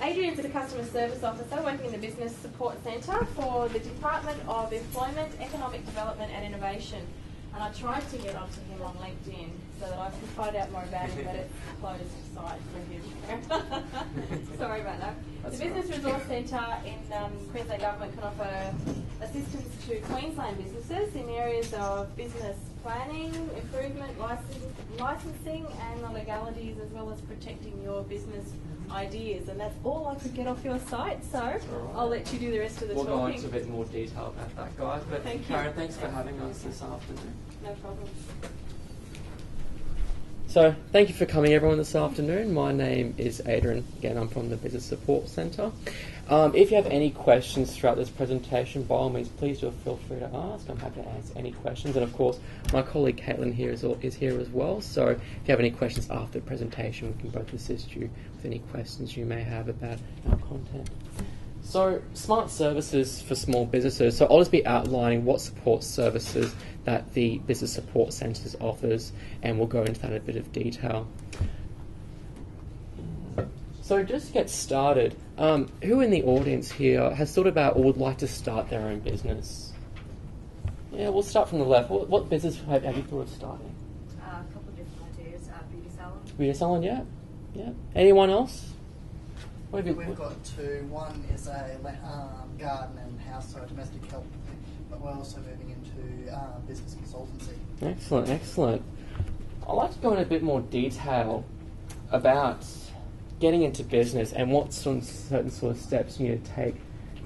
Adrian's the Customer Service Officer working in the Business Support Centre for the Department of Employment, Economic Development and Innovation. And I tried to get onto him on LinkedIn so that I could find out more about him, but it's a closed site for him. Sorry about that. The Business Resource Centre in Queensland Government can offer assistance to Queensland businesses in areas of business planning, improvement, licensing and the legalities, as well as protecting your business ideas. And that's all I could get off your site, so right. I'll let you do the rest of the talking. We'll go into a bit more detail about that, guys. But Karen, thanks for having us this afternoon. No problem. So, thank you for coming, everyone, this afternoon. My name is Adrian. Again, I'm from the Business Support Centre. If you have any questions throughout this presentation, by all means, please do feel free to ask. I'm happy to answer any questions. And, of course, my colleague Caitlin here is here as well. So, if you have any questions after the presentation, we can both assist you with any questions you may have about our content. So, smart services for small businesses. So, I'll just be outlining what support services that the Business Support Centres offers, and we'll go into that in a bit of detail. So, just to get started, who in the audience here has thought about or would like to start their own business? Yeah, we'll start from the left. What business have you thought of starting? A couple of different ideas. Beauty salon. Beauty salon, yeah. Yeah. Anyone else? We've got two. One is a garden and house, so a domestic help, but we're also moving into business consultancy. Excellent, excellent. I'd like to go into a bit more detail about getting into business and what certain sort of steps you need to take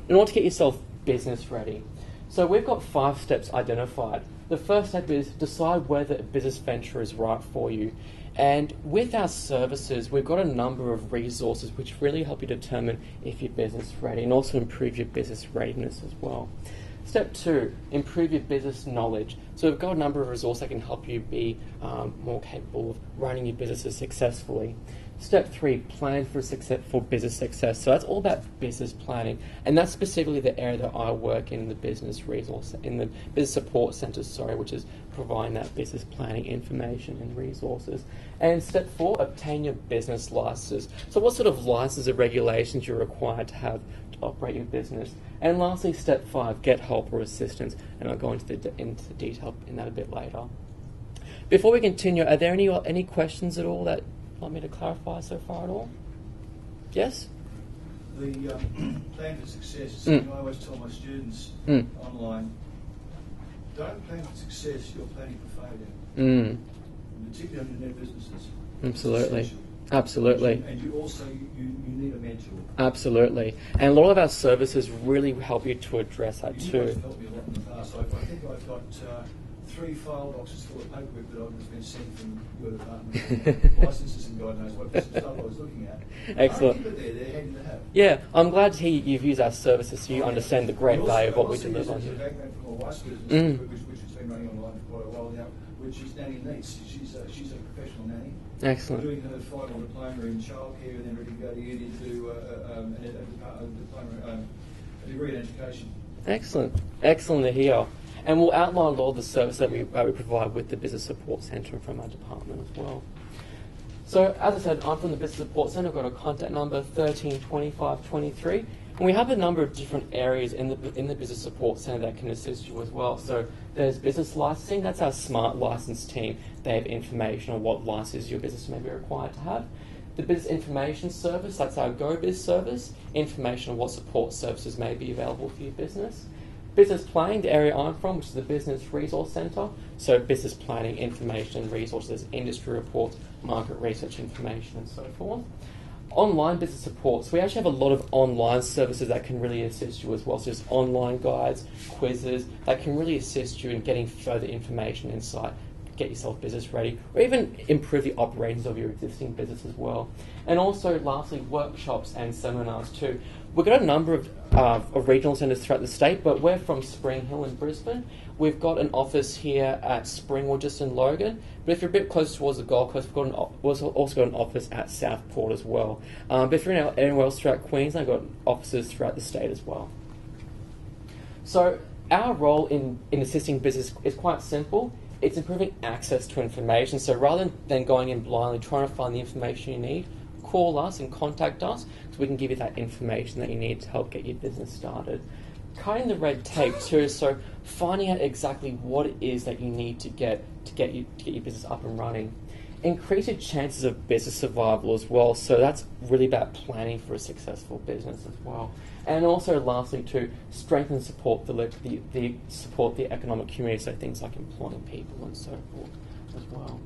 in order to get yourself business ready. So we've got 5 steps identified. The first step is decide whether a business venture is right for you. And with our services, we've got a number of resources which really help you determine if you're business ready and also improve your business readiness as well. Step 2, improve your business knowledge. So we've got a number of resources that can help you be more capable of running your businesses successfully. Step 3, plan for business success. So that's all about business planning, and that's specifically the area that I work in the business resource, in the business support centre, which is providing that business planning information and resources. And step 4, obtain your business license. So what sort of license or regulations you're required to have to operate your business. And lastly, step 5, get help or assistance, and I'll go into detail in that a bit later. Before we continue, are there any questions at all that you want me to clarify so far at all? Yes? The plan for success is something I always tell my students online. Don't plan for success, you're planning for failure. Particularly on your new businesses. Absolutely. Absolutely. And you also you need a mentor. Absolutely. And a lot of our services really help you to address that too. You guys have helped me a lot in the past. I think I've got 3 file boxes full of paperwork that I've been sent from your department. Licenses and God knows what stuff I was looking at. Excellent. But they're handy to have. Yeah, I'm glad to hear you've used our services so you understand the great value of what we deliver. Also use a background from my wife's business, which has been running online for quite a while now, which is Nanny Neats. She's a professional nanny. Excellent. Doing her final diploma in childcare and then ready to go to uni to do a degree in education. Excellent. Excellent to hear. And we'll outline all the services that we provide with the Business Support Centre and from our department as well. So, as I said, I'm from the Business Support Centre. I've got a contact number 132523. And we have a number of different areas in the Business Support Centre that can assist you as well. So there's business licensing. That's our smart license team. They have information on what licenses your business may be required to have. The Business Information Service, that's our GoBiz service. Information on what support services may be available for your business. Business planning, the area I'm from, which is the Business Resource Centre. So business planning, information, resources, industry reports, market research information and so forth. Online business support. So we actually have a lot of online services that can really assist you as well. So there's online guides, quizzes that can really assist you in getting further information, insight, get yourself business ready, or even improve the operations of your existing business as well. And also, lastly, workshops and seminars too. We've got a number of regional centres throughout the state, but we're from Spring Hill in Brisbane. We've got an office here at Springwood, just in Logan. But if you're a bit closer towards the Gold Coast, we've also got an office at Southport as well. But if you're anywhere else throughout Queensland, we've got offices throughout the state as well. So our role in assisting business is quite simple. It's improving access to information. So rather than going in blindly trying to find the information you need, call us and contact us so we can give you that information that you need to help get your business started. Cutting the red tape too, so finding out exactly what it is that you need to get your business up and running. Increase your chances of business survival as well, so that's really about planning for a successful business as well. And also lastly to strengthen and support the economic community, so things like employing people and so forth as well.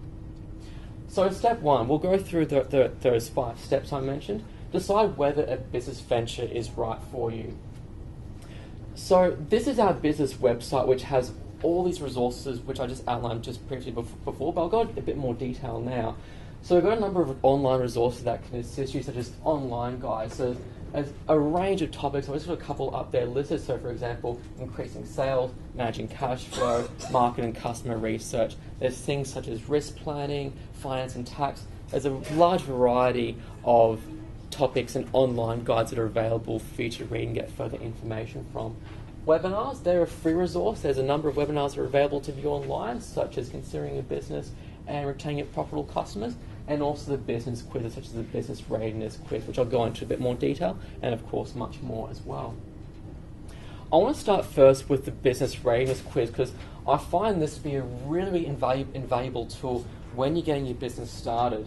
So step 1, we'll go through those 5 steps I mentioned. Decide whether a business venture is right for you. So this is our business website, which has all these resources which I just outlined just previously before, but I'll go into a bit more detail now. So we've got a number of online resources that can assist you, such as online guides. So there's a range of topics. I've just got a couple up there listed. So for example, increasing sales, managing cash flow, market and customer research. There's things such as risk planning, finance and tax. There's a large variety of topics and online guides that are available for you to read and get further information from. Webinars, they're a free resource. There's a number of webinars that are available to view online, such as considering a business and retaining your profitable customers, and also the business quizzes, such as the business readiness quiz, which I'll go into a bit more detail, and of course much more as well. I want to start first with the business readiness quiz, because I find this to be a really invaluable tool when you're getting your business started.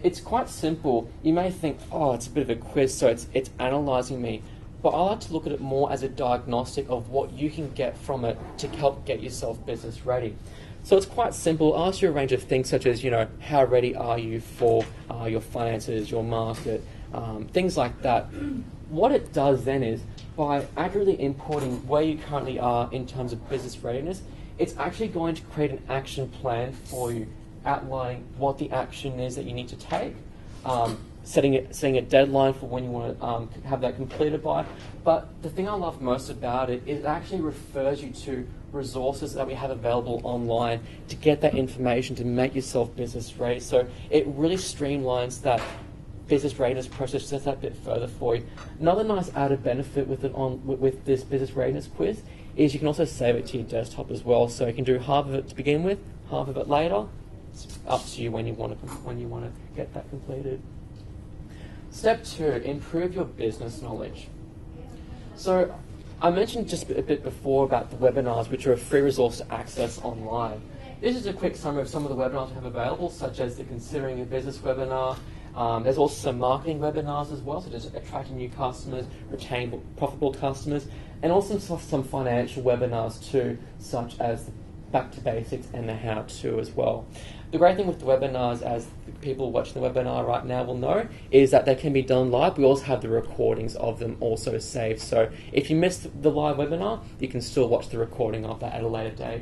It's quite simple. You may think, oh, it's a bit of a quiz, so it's analysing me. But I like to look at it more as a diagnostic of what you can get from it to help get yourself business ready. So it's quite simple. I'll ask you a range of things such as, how ready are you for your finances, your market, things like that. What it does then is, by accurately importing where you currently are in terms of business readiness, it's actually going to create an action plan for you, outlining what the action is that you need to take, setting a deadline for when you want to have that completed by. But the thing I love most about it is it actually refers you to resources that we have available online to get that information to make yourself business ready. So it really streamlines that business readiness process just that bit further for you. Another nice added benefit with this business readiness quiz is you can also save it to your desktop as well. So you can do half of it to begin with, half of it later. It's up to you when you want to get that completed. Step 2, improve your business knowledge. So I mentioned just a bit before about the webinars, which are a free resource to access online. This is a quick summary of some of the webinars we have available, such as the Considering a Business webinar. There's also some marketing webinars as well, such as attracting new customers, retaining profitable customers, and also some financial webinars too, such as the Back to Basics and the How To as well. The great thing with the webinars, as the people watching the webinar right now will know, is that they can be done live. We also have the recordings of them also saved. So if you missed the live webinar, you can still watch the recording of that at a later date.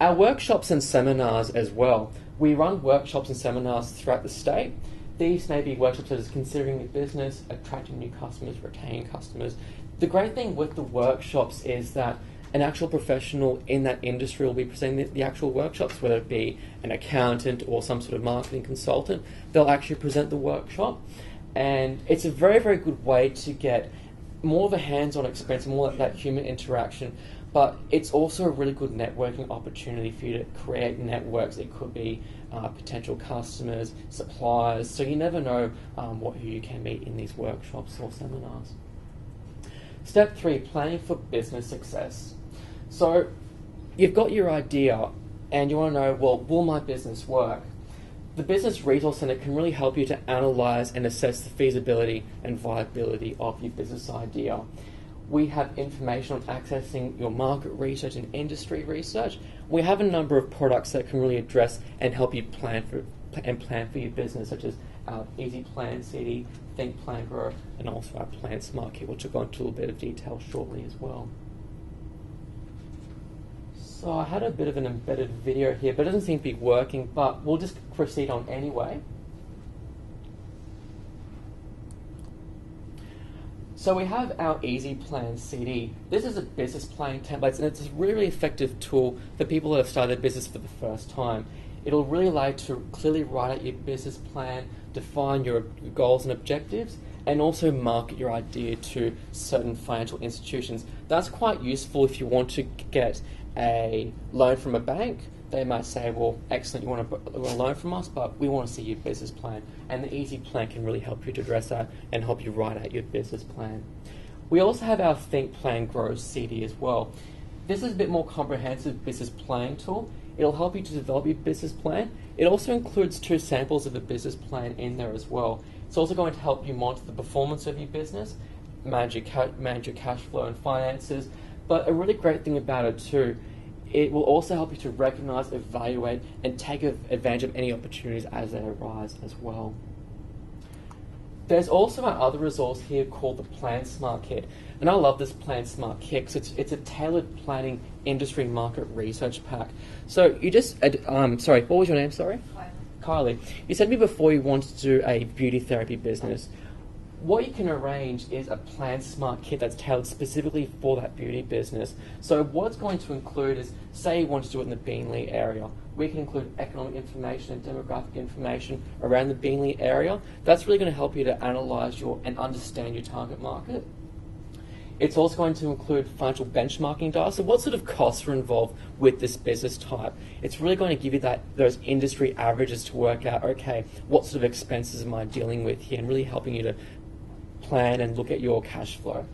Our workshops and seminars as well. We run workshops and seminars throughout the state. These may be workshops such as considering your business, attracting new customers, retaining customers. The great thing with the workshops is that an actual professional in that industry will be presenting the actual workshops, whether it be an accountant or some sort of marketing consultant. They'll actually present the workshop, and it's a very, very good way to get more of a hands-on experience, more of that human interaction, but it's also a really good networking opportunity for you to create networks. It could be potential customers, suppliers, so you never know who you can meet in these workshops or seminars. Step 3, planning for business success. So you've got your idea and you want to know, well, will my business work? The Business Resource Centre can really help you to analyse and assess the feasibility and viability of your business idea. We have information on accessing your market research and industry research. We have a number of products that can really address and help you plan for your business, such as our Easy Plan CD, Think Plan Grow, and also our Plan Smart Kit, which I'll go into a little bit of detail shortly as well. So I had a bit of an embedded video here, but it doesn't seem to be working, but we'll just proceed on anyway. So we have our Easy Plan CD. This is a business planning template, and it's a really effective tool for people that have started their business for the first time. It'll really allow you to clearly write out your business plan, define your goals and objectives, and also market your idea to certain financial institutions. That's quite useful if you want to get a loan from a bank, they might say, well, excellent, you want a loan from us, but we want to see your business plan. And the Easy Plan can really help you to address that and help you write out your business plan. We also have our Think Plan Grow CD as well. This is a bit more comprehensive business planning tool. It'll help you to develop your business plan. It also includes 2 samples of a business plan in there as well. It's also going to help you monitor the performance of your business, manage your cash flow and finances. But a really great thing about it too, it will also help you to recognise, evaluate, and take advantage of any opportunities as they arise as well. There's also our other resource here called the Plan Smart Kit. And I love this Plan Smart Kit because it's a tailored planning industry market research pack. So you just, sorry, what was your name, sorry? Kylie. You said to me before you wanted to do a beauty therapy business. What you can arrange is a Plan Smart Kit that's tailored specifically for that beauty business. So what it's going to include is, say you want to do it in the Beenleigh area, we can include economic information and demographic information around the Beenleigh area. That's really going to help you to analyse and understand your target market. It's also going to include financial benchmarking data. So what sort of costs are involved with this business type? It's really going to give you those industry averages to work out, okay, what sort of expenses am I dealing with here, and really helping you to plan and look at your cash flow.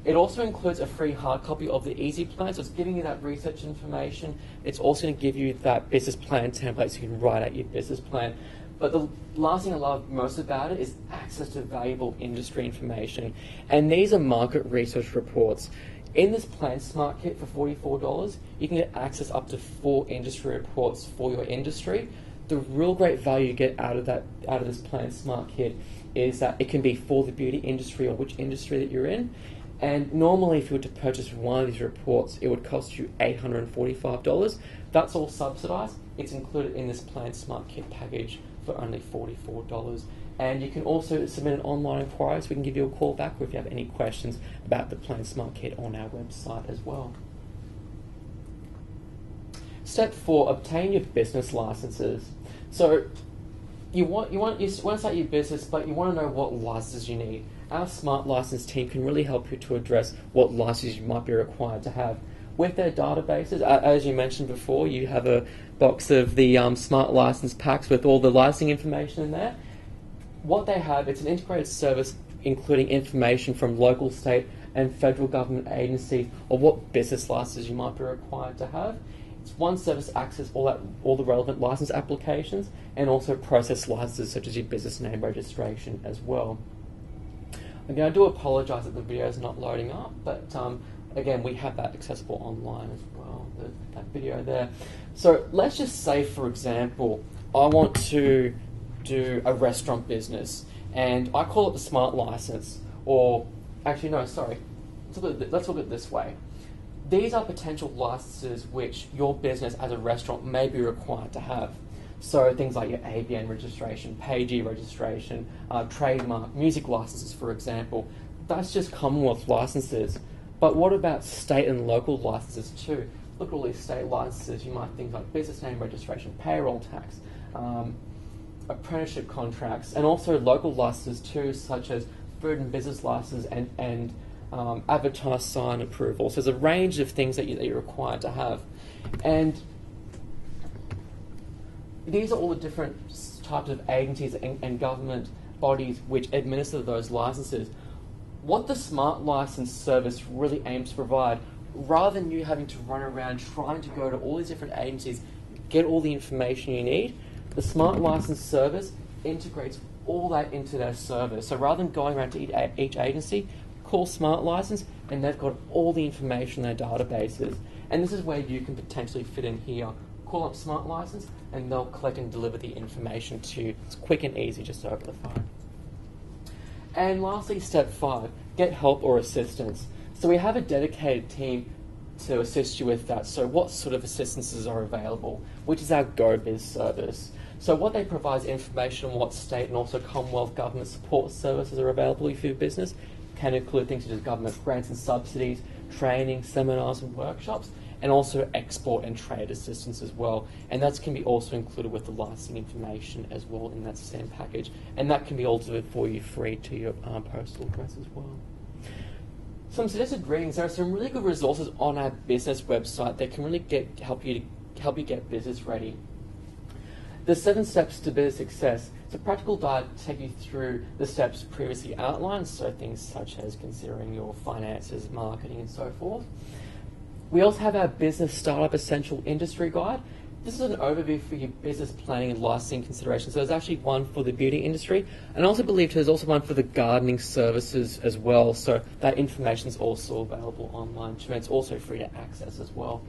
It also includes a free hard copy of the Easy Plan, so it's giving you that research information. It's also going to give you that business plan template so you can write out your business plan. But the last thing I love most about it is access to valuable industry information. And these are market research reports. In this Plan Smart Kit for $44, you can get access up to 4 industry reports for your industry. The real great value you get out of this Plan Smart Kit is that it can be for the beauty industry or which industry that you're in. And normally if you were to purchase one of these reports, it would cost you $845. That's all subsidised. It's included in this Plan Smart Kit package for only $44. And you can also submit an online inquiry so we can give you a call back if you have any questions about the Plan Smart Kit on our website as well. Step 4, obtain your business licenses. So you want to start your business, but you want to know what licenses you need. Our Smart License team can really help you to address what licenses you might be required to have. With their databases, as you mentioned before, you have a box of the Smart License packs with all the licensing information in there. What they have, it's an integrated service including information from local, state and federal government agencies of what business licenses you might be required to have. It's one service to access all the relevant license applications and also process licenses such as your business name registration as well. Again, I do apologise that the video is not loading up, but again, we have that accessible online as well, that video there. So let's just say, for example, I want to do a restaurant business and I call it the Smart License, or actually no, sorry, let's look at it this way. These are potential licenses which your business as a restaurant may be required to have. So things like your ABN registration, PAYG registration, trademark, music licenses, for example. That's just Commonwealth licenses. But what about state and local licenses too? Look at all these state licenses. You might think like business name registration, payroll tax, apprenticeship contracts, and also local licenses too, such as food and business license and advertised sign approval. So there's a range of things that you're required to have. And these are all the different types of agencies and government bodies which administer those licenses. What the Smart License service really aims to provide, rather than you having to run around trying to go to all these different agencies, get all the information you need, the Smart License service integrates all that into their service. So rather than going around to each agency, call Smart License and they've got all the information in their databases. And this is where you can potentially fit in here. Call up Smart License and they'll collect and deliver the information to you. It's quick and easy, just over the phone. And lastly, step 5, get help or assistance. So we have a dedicated team to assist you with that. So what sort of assistances are available, which is our GoBiz service. So what they provide is information on what state and also Commonwealth government support services are available for your business. Can include things such as government grants and subsidies, training, seminars and workshops, and also export and trade assistance as well. And that can be also included with the licensing information as well in that same package. And that can be all delivered for you free to your postal address as well. some suggested readings. There are some really good resources on our business website that can really help you get business ready. The 7 steps to business success. It's a practical guide to take you through the steps previously outlined, so things such as considering your finances, marketing, and so forth. We also have our Business Startup Essential Industry Guide. This is an overview for your business planning and licensing considerations. So there's actually one for the beauty industry, and I also believe there's also one for the gardening services as well. So that information is also available online too, and it's also free to access as well.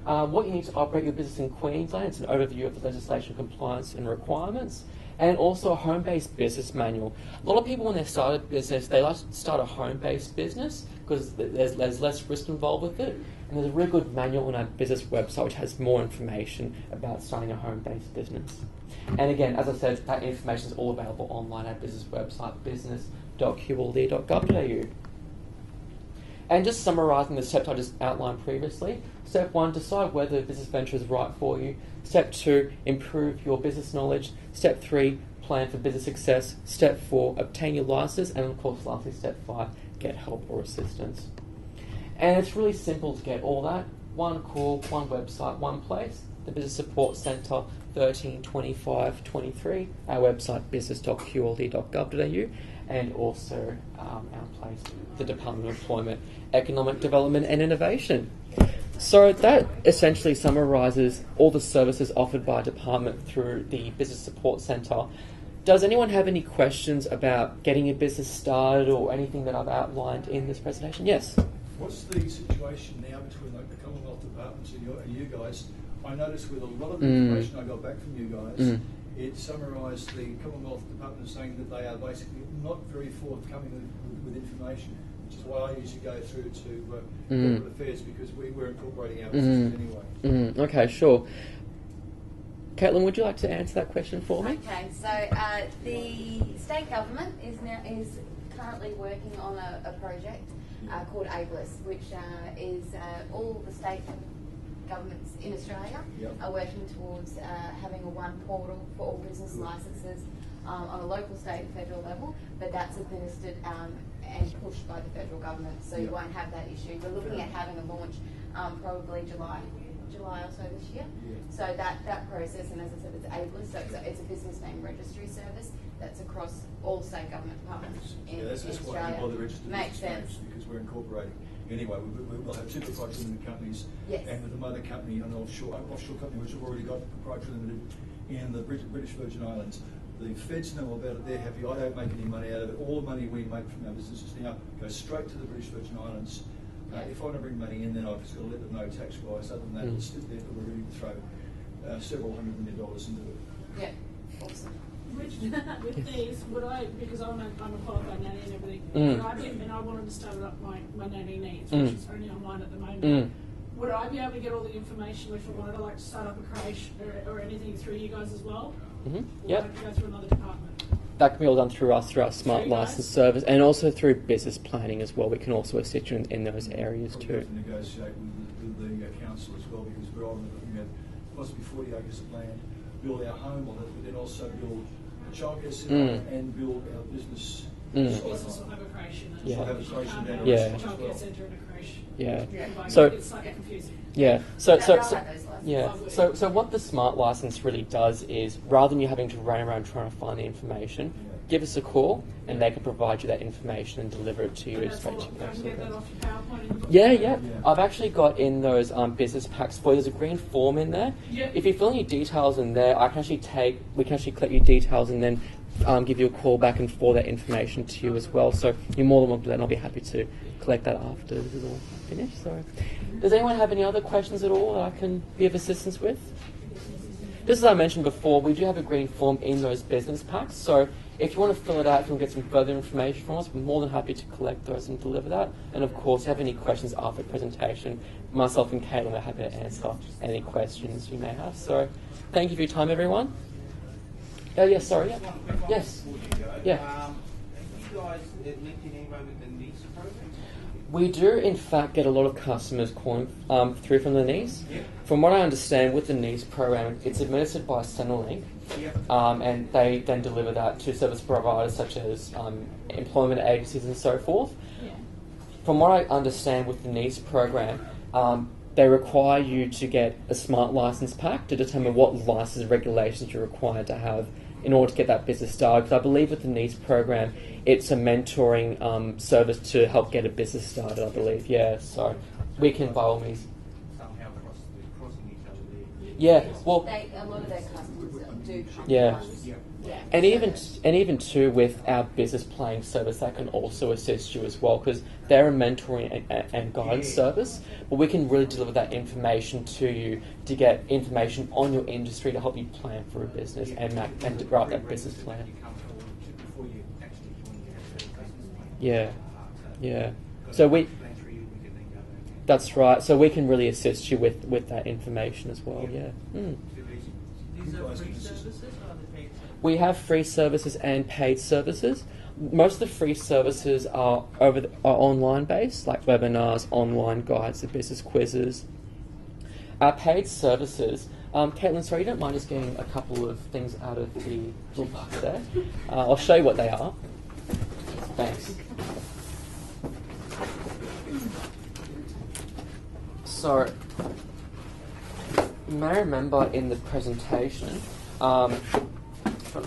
What you need to operate your business in Queensland. It's an overview of the legislation, compliance and requirements, and also a home-based business manual. A lot of people, when they start a business, they like to start a home-based business because there's less risk involved with it. And there's a really good manual on our business website which has more information about starting a home-based business. And again, as I said, that information is all available online at our business website, business.qld.gov.au. And just summarising the steps I just outlined previously. Step 1, decide whether the business venture is right for you. Step 2, improve your business knowledge. Step 3, plan for business success. Step 4, obtain your license. And of course, lastly, step 5, get help or assistance. And it's really simple to get all that. One call, one website, one place. The Business Support Centre, 132523. Our website, business.qld.gov.au. And also our place, the Department of Employment, Economic Development and Innovation. So that essentially summarises all the services offered by a department through the Business Support Centre. Does anyone have any questions about getting a business started or anything that I've outlined in this presentation? Yes? What's the situation now between like the Commonwealth departments and you guys? I noticed with a lot of the information I got back from you guys, it summarised the Commonwealth department saying that they are basically not very forthcoming with information, which is why I usually go through to corporate affairs because we're incorporating our business anyway. Okay, sure. Caitlin, would you like to answer that question for me? Okay, so the state government is currently working on a project called ABLIS, which is all the state governments in Australia are working towards having a one portal for all business licences on a local, state and federal level, but that's administered and pushed by the federal government, so you won't have that issue. We're looking at having a launch probably July or so this year. So that process, and as I said, it's ABLIS, so it's a business name registry service that's across all state government departments in That's why Australia. people are registered Makes sense. because we're incorporating. Anyway, we'll have two proprietary limited companies, and with the mother company, an offshore company which have already got proprietary limited in the British Virgin Islands. The feds know about it, they're happy. I don't make any money out of it. All the money we make from our businesses now goes straight to the British Virgin Islands. If I want to bring money in, then I've just got to let them know tax-wise. Other than that, it'll sit there, but we're ready to throw several $100 million into it. Yeah, awesome. With these, would I, because I'm a qualified nanny and everything, would I be, and I wanted to start up my nanny needs, which is only online at the moment, would I be able to get all the information if I wanted to like start up a creche or anything through you guys as well? Or Yep. would I have to go through another department? That can be all done through us, through our smart license service, and also through business planning as well. We can also assist you in those areas Probably too. have to negotiate with the council as well, because we're all looking at possibly 40 acres of land, build our home on it, but then also build a childcare centre and build our business. Business will have a creche in it. Yeah. We'll have a creche and then a Yeah. restaurant as Childcare well. centre and a creche. Yeah. So So it's slightly confusing. yeah. So They'll have those licenses. yeah. So what the smart license really does is, rather than you having to run around trying to find the information, give us a call and they can provide you that information and deliver it to you That's straight all, to I your can get that off your PowerPoint. And Yeah. I've actually got in those business packs for you. There's a green form in there. Yeah. If you fill in your details in there, we can actually collect your details and then give you a call back and forward that information to you as well. So you're more than welcome to that, and I'll be happy to collect that after this is all finished. So, does anyone have any other questions at all that I can be of assistance with? Just as I mentioned before, we do have a green form in those business packs. So if you want to fill it out, if you want to get some further information from us, we're more than happy to collect those and deliver that. And of course, if you have any questions after the presentation, myself and Caitlin are happy to answer any questions you may have. So thank you for your time, everyone. Yes, sorry. Yeah. Yes. Yeah. Have you guys linked in any way with the NISA program? We do, in fact, get a lot of customers calling through from the NISA. Yeah. From what I understand, with the NISA program, it's administered by Centrelink, and they then deliver that to service providers such as employment agencies and so forth. Yeah. from what I understand with the NICE program, they require you to get a smart license pack to determine what license regulations you're required to have in order to get that business started. Because I believe with the NICE program, it's a mentoring service to help get a business started, I believe. Yeah, so we can by all means. Somehow crossing each other there. Yeah, well, A lot of their customers do come Yeah. from us. Yeah. Yeah. and even too with our business planning service, that can also assist you as well, because they're a mentoring and guidance service, but we can really deliver that information to you to get information on your industry to help you plan for a business and write that business plan. You come forward before you actually join your business plan. Yeah, yeah. Got So a we. plan through you, we can then go back. That's right. So we can really assist you with that information as well. Yeah. Mm. Too easy. These are free services or are they paid? We have free services and paid services. Most of the free services are are online based, like webinars, online guides, the business quizzes. Our paid services, Caitlin, sorry, you don't mind just getting a couple of things out of the little box there? I'll show you what they are. Thanks. So, you may remember in the presentation,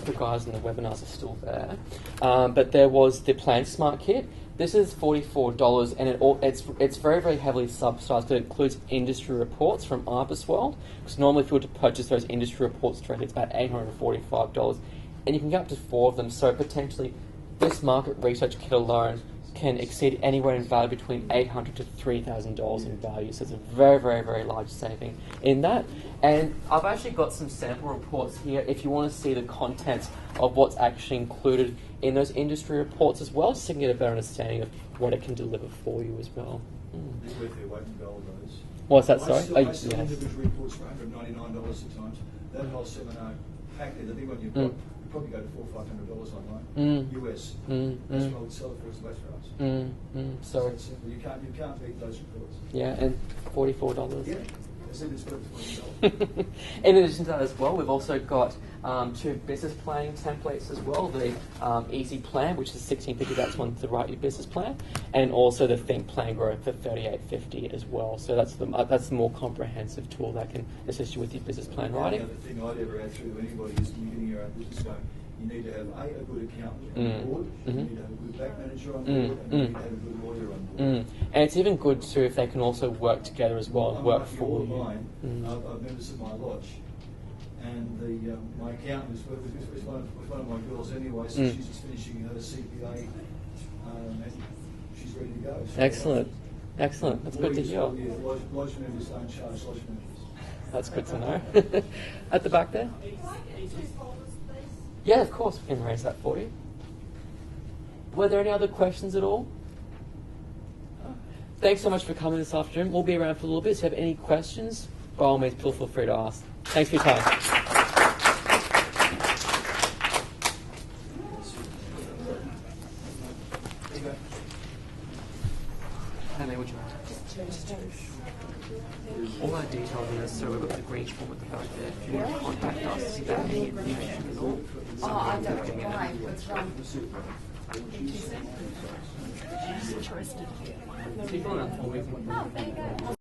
the guys in the webinars are still there, but there was the Plan Smart Kit. This is $44, and it's very, very heavily subsidised because it includes industry reports from IBISWorld. Because normally, if you were to purchase those industry reports directly, it's about $845, and you can get up to 4 of them. So potentially, this market research kit alone can exceed anywhere in value between $800 to $3,000 in value. So it's a very, very, very large saving in that. And I've actually got some sample reports here if you want to see the contents of what's actually included in those industry reports as well, so you can get a better understanding of what it can deliver for you as well. They're worth their weight in gold, those. What's that, sorry? I sell individual reports for $199 at times. That whole seminar pack there, the big one you've got, you probably go to $400 or $500 online, US. That's what I would sell it for, it's less for us. So it's simple. You can't beat those reports. yeah, and $44. Yeah. I said it's worth $20. In addition to that as well, we've also got 2 business planning templates as well. The Easy Plan, which is $16.50, that's one to write your business plan, and also the Think Plan Grow for $38.50 as well. So that's the more comprehensive tool that can assist you with your business plan writing. The other thing I'd ever add through to anybody is when you're getting your own business going, you need to have a good accountant on board, you need to have a good back manager on board, and you need to have a good lawyer on board. And it's even good too if they can also work together as well and work for you. I've members of my lodge, and my accountant is with one of my girls anyway, so she's just finishing her CPA, and she's ready to go. So Excellent. That's good to hear. Yeah, lodge members don't charge lodge members. That's good to know. At the back there? Yeah, of course, we can raise that for you. Were there any other questions at all? Thanks so much for coming this afternoon. We'll be around for a little bit, so if you have any questions, by all means, feel free to ask. Thanks for your time. Henry, would you like all our details in this, so we've got the green form at the back there. If you want to contact us about any information at all. I don't know why. What's wrong? People on that form, we can- Oh, there you go.